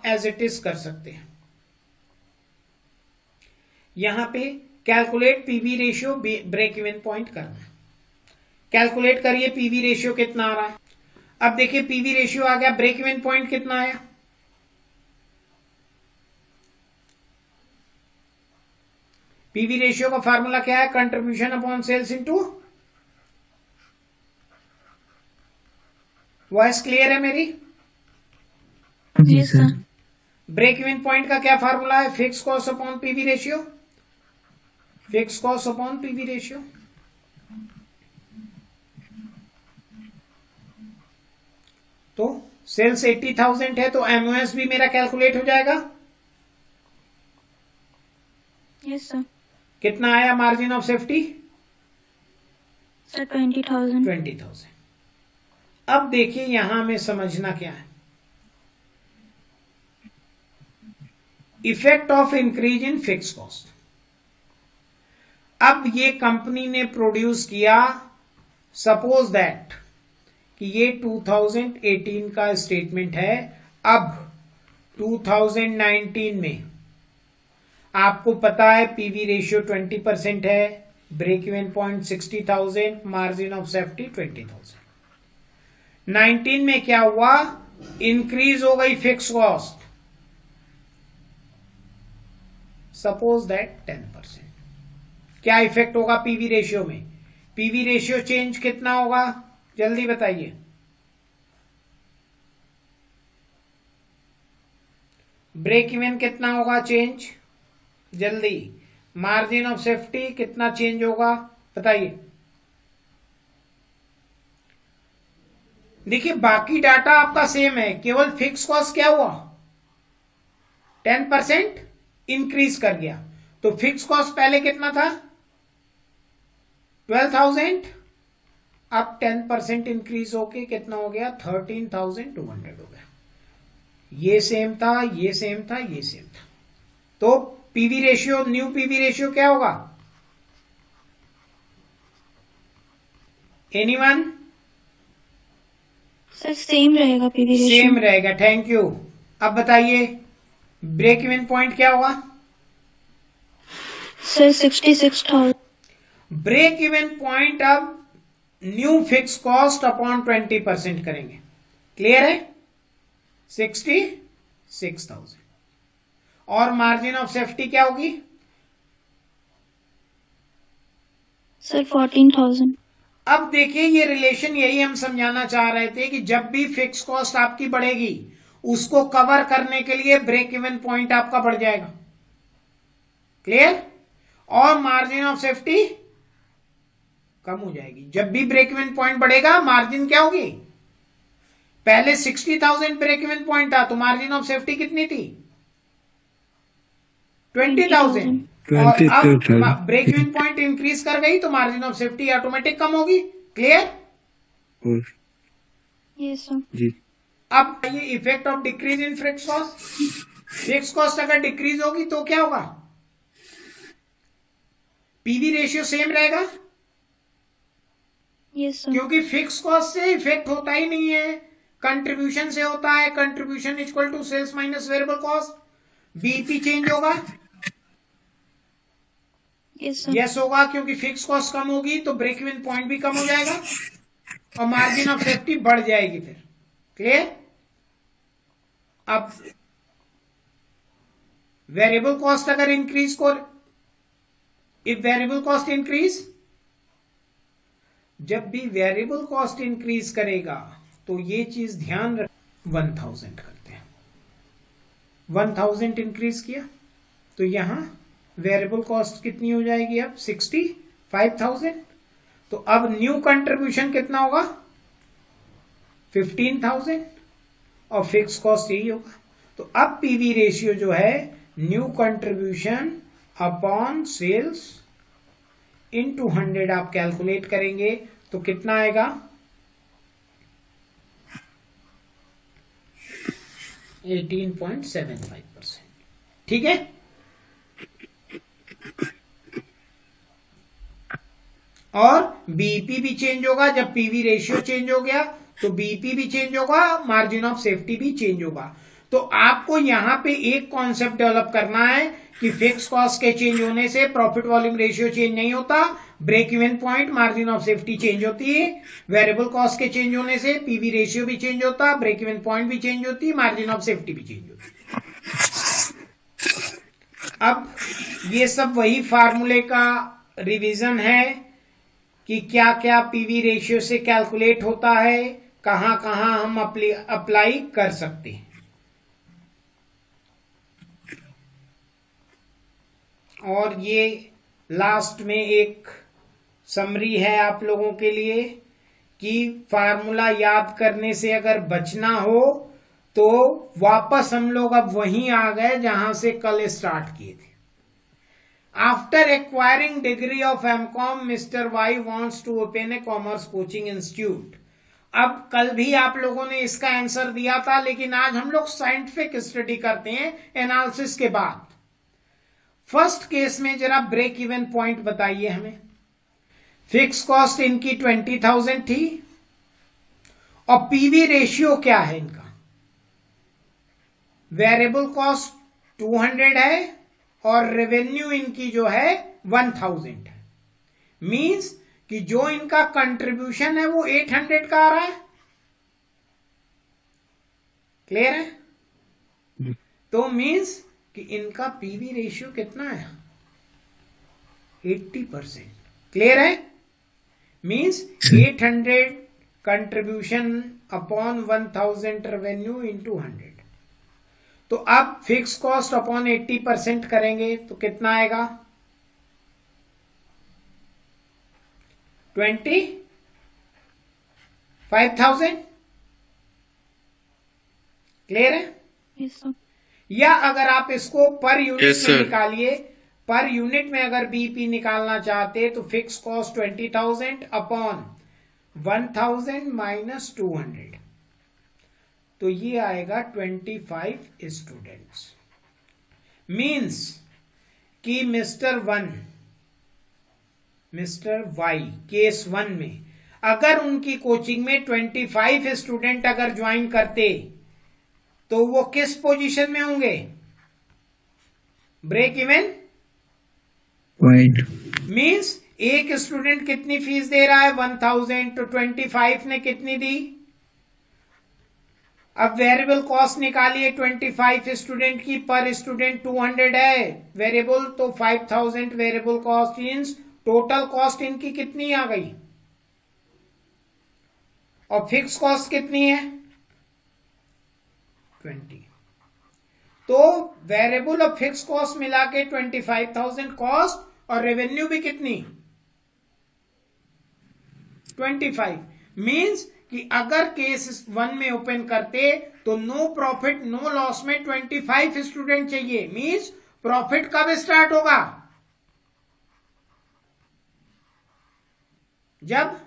As it is कर सकते हैं। यहां पे calculate PV ratio break even point करना है। कैलकुलेट करिए पीवी रेशियो कितना आ रहा है। अब देखिए पीवी रेशियो आ गया, ब्रेक इवन पॉइंट कितना आया? पीवी रेशियो का फार्मूला क्या है? Contribution upon sales into, voice clear है मेरी? जी सर। ब्रेक इवन पॉइंट का क्या फार्मूला है? Fix cost upon PV ratio, fix cost upon PV ratio. तो सेल्स 80,000 है तो एमओएस भी मेरा कैलकुलेट हो जाएगा। Yes sir. कितना आया मार्जिन ऑफ सेफ्टी? सर 20,000। 20,000। अब देखिए यहां हमें समझना क्या है, effect of increase in fix cost. अब ये कंपनी ने प्रोड्यूस किया, सपोज दैट कि ये 2018 का स्टेटमेंट है। अब 2019 में आपको पता है पीवी रेशियो 20% है, break even point 60,000, margin of safety 20,000। 19 में क्या हुआ? इंक्रीज हो गई फिक्स कॉस्ट, सपोज दैट 10%। क्या इफेक्ट होगा पीवी रेशियो में? पीवी रेशियो चेंज कितना होगा जल्दी बताइए? ब्रेक इवन कितना होगा चेंज जल्दी? मार्जिन ऑफ सेफ्टी कितना चेंज होगा बताइए? देखिए बाकी डाटा आपका सेम है, केवल फिक्स कॉस्ट क्या हुआ? 10% इंक्रीज कर गया। तो फिक्स कॉस्ट पहले कितना था? 12,000। अब 10% इंक्रीज होके कितना हो गया? 13,200 हो गया। ये सेम था, ये सेम था, ये सेम था। तो PV ratio, new PV ratio क्या होगा? एनीवन? सर सेम रहेगा पीवी रेशियो। सेम रहेगा, थैंक यू। अब बताइए ब्रेक इवन पॉइंट क्या होगा? सर 66,000। ब्रेक इवन पॉइंट अब न्यू फिक्स कॉस्ट अपॉन 20% करेंगे। क्लियर है? 66,000। और मार्जिन ऑफ सेफ्टी क्या होगी? सर 14,000। अब देखिए ये रिलेशन, यही हम समझाना चाह रहे थे कि जब भी फिक्स कॉस्ट आपकी बढ़ेगी उसको कवर करने के लिए ब्रेक इवन पॉइंट आपका बढ़ जाएगा। क्लियर? और मार्जिन ऑफ सेफ्टी कम हो जाएगी। जब भी ब्रेक इवन पॉइंट बढ़ेगा मार्जिन क्या होगी? पहले 60,000 ब्रेक इवन पॉइंट था तो मार्जिन ऑफ सेफ्टी कितनी थी? 20,000। और अब ब्रेक इवन पॉइंट इंक्रीज कर गई तो मार्जिन ऑफ सेफ्टी ऑटोमेटिक कम होगी। क्लियर? Yes sir. जी। अब ये effect of decrease in fix cost. Fix cost अगर डिक्रीज होगी तो क्या होगा? पीवी रेशियो सेम रहेगा। Yes sir. क्योंकि फिक्स कॉस्ट से इफेक्ट होता ही नहीं है, कंट्रीब्यूशन से होता है। Contribution equal to sales minus variable cost. BEP change होगा? यस होगा, क्योंकि फिक्स कॉस्ट कम होगी तो ब्रेक इवन पॉइंट भी कम हो जाएगा और मार्जिन ऑफ सेफ्टी बढ़ जाएगी फिर। क्लियर? अब वेरिएबल कॉस्ट अगर इंक्रीज को, इफ वेरिएबल कॉस्ट इंक्रीज, जब भी वेरिएबल कॉस्ट इंक्रीज करेगा तो ये चीज ध्यान रख, 1,000 करते हैं। 1,000 इंक्रीज किया तो यहां वेरिएबल कॉस्ट कितनी हो जाएगी? अब 65,000। तो अब न्यू कंट्रीब्यूशन कितना होगा? 15,000 और फिक्स कॉस्ट यही होगा। तो अब पीवी रेशियो जो है new contribution upon sales into 100 आप कैलकुलेट करेंगे तो कितना आएगा? 18.75%। ठीक है? और बीईपी भी चेंज होगा। जब पीवी रेशियो चेंज हो गया तो बीईपी भी चेंज होगा, मार्जिन ऑफ सेफ्टी भी चेंज होगा। तो आपको यहां पे एक कॉन्सेप्ट डेवलप करना है कि फिक्स कॉस्ट के चेंज होने से प्रॉफिट वॉल्यूम रेशियो चेंज नहीं होता, break even point, margin of safety change होती है। वेरिएबल कॉस्ट के चेंज होने से पीवी रेशियो भी चेंज होता, ब्रेक इवन पॉइंट भी चेंज होती, मार्जिन ऑफ सेफ्टी भी चेंज होती। अब ये सब वही फार्मूले का रिवीजन है कि क्या क्या पीवी रेशियो से कैलकुलेट होता है, कहां कहां हम अप्लाई कर सकते हैं। और ये लास्ट में एक समरी है आप लोगों के लिए कि फार्मूला याद करने से अगर बचना हो तो वापस हम लोग अब वहीं आ गए जहां से कल स्टार्ट किए थे। After acquiring degree of M Com mister Y wants to open a commerce coaching institute. अब कल भी आप लोगों ने इसका आंसर दिया था, लेकिन आज हम लोग साइंटिफिक स्टडी करते हैं एनालिसिस के बाद। फर्स्ट केस में जरा ब्रेक इवन पॉइंट बताइए हमें। फिक्स कॉस्ट इनकी 20,000 थी और पीवी रेशियो क्या है इनका? वेरिएबल कॉस्ट 200 है और रेवेन्यू इनकी जो है 1000 है। मींस कि जो इनका कंट्रीब्यूशन है वो 800 का आ रहा है। क्लियर है? तो मींस कि इनका पीवी रेशियो कितना है? 80%। क्लियर है? Means 800 contribution upon 1000 revenue into 100। तो अब फिक्स कॉस्ट अपॉन 80% करेंगे तो कितना आएगा? 25,000। क्लियर है? Yes sir. या अगर आप इसको पर यूनिट Yes, में sir. निकालिए, पर यूनिट में अगर बीपी निकालना चाहते तो फिक्स कॉस्ट 20,000 अपॉन 1000 माइनस 200, तो ये आएगा 25 स्टूडेंट्स। मींस कि मिस्टर वाई केस 1 में अगर उनकी कोचिंग में 25 स्टूडेंट अगर ज्वाइन करते तो वो किस पोजीशन में होंगे? Break even point. मींस एक स्टूडेंट कितनी फीस दे रहा है? 1000। तो 25 ने कितनी दी? अब वेरिएबल कॉस्ट निकालिए 25 स्टूडेंट की, पर स्टूडेंट 200 है वेरिएबल, तो 5000 variable cost means total cost इनकी कितनी आ गई? और फिक्स कॉस्ट कितनी है? 20। तो वेरिएबल और फिक्स कॉस्ट मिला के 25,000 कॉस्ट और रेवेन्यू भी कितनी? 25। मींस कि अगर केस 1 में ओपन करते तो नो प्रॉफिट नो लॉस में 25 स्टूडेंट चाहिए। मींस प्रॉफिट कब स्टार्ट होगा? जब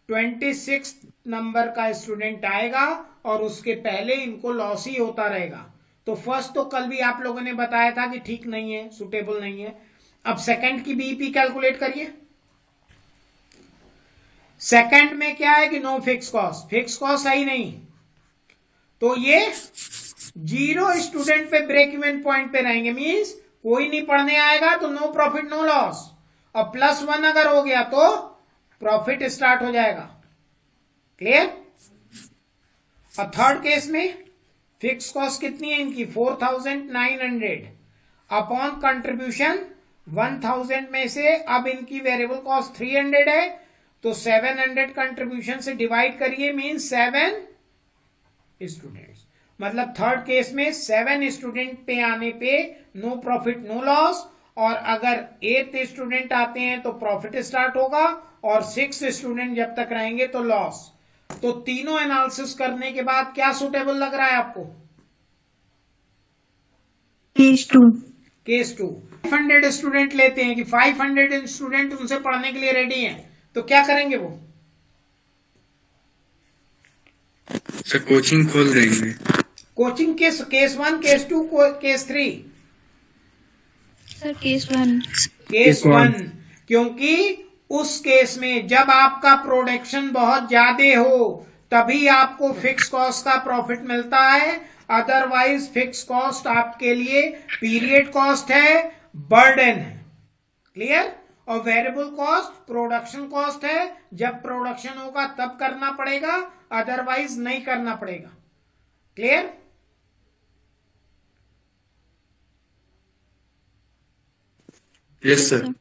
26 नंबर का स्टूडेंट आएगा और उसके पहले इनको लॉस ही होता रहेगा। तो फर्स्ट तो कल भी आप लोगों ने बताया था कि ठीक नहीं है, सुटेबल नहीं है। अब सेकंड की बीईपी कैलकुलेट करिए। सेकंड में क्या है कि no fix cost, fix cost सही नहीं, तो ये 0 स्टूडेंट पे ब्रेक इवन पॉइंट पे रहेंगे। मींस कोई नहीं पढ़ने आएगा तो नो प्रॉफिट नो लॉस, और +1 अगर हो गया तो प्रॉफिट स्टार्ट हो जाएगा। क्लियर? और थर्ड केस में फिक्स कॉस्ट कितनी है इनकी? 4,900 अपॉन कंट्रीब्यूशन 1000 में से अब इनकी वेरिएबल कॉस्ट 300 है, तो 700 कंट्रीब्यूशन से डिवाइड करिए, मींस 7 स्टूडेंट्स। मतलब थर्ड केस में 7 स्टूडेंट पे आने पे नो प्रॉफिट नो लॉस, और अगर 8 स्टूडेंट आते हैं तो प्रॉफिट स्टार्ट होगा, और 6 स्टूडेंट जब तक रहेंगे तो लॉस। तो तीनों एनालिसिस करने के बाद क्या सुटेबल लग रहा है आपको? केस 2। केस 2 500 स्टूडेंट लेते हैं कि 500 स्टूडेंट उनसे पढ़ने के लिए रेडी हैं, तो क्या करेंगे वो? सर कोचिंग खोल देंगे। Coaching case 1, case 2, case 3? Sir case 1। Case Case one। 1, क्योंकि उस केस में जब आपका प्रोडक्शन बहुत ज्यादा हो तभी आपको फिक्स कॉस्ट का प्रॉफिट मिलता है, अदरवाइज फिक्स कॉस्ट आपके लिए पीरियड कॉस्ट है, बर्डन है। क्लियर? और वेरिएबल कॉस्ट प्रोडक्शन कॉस्ट है, जब प्रोडक्शन होगा तब करना पड़ेगा, अदरवाइज नहीं करना पड़ेगा। क्लियर? Yes sir.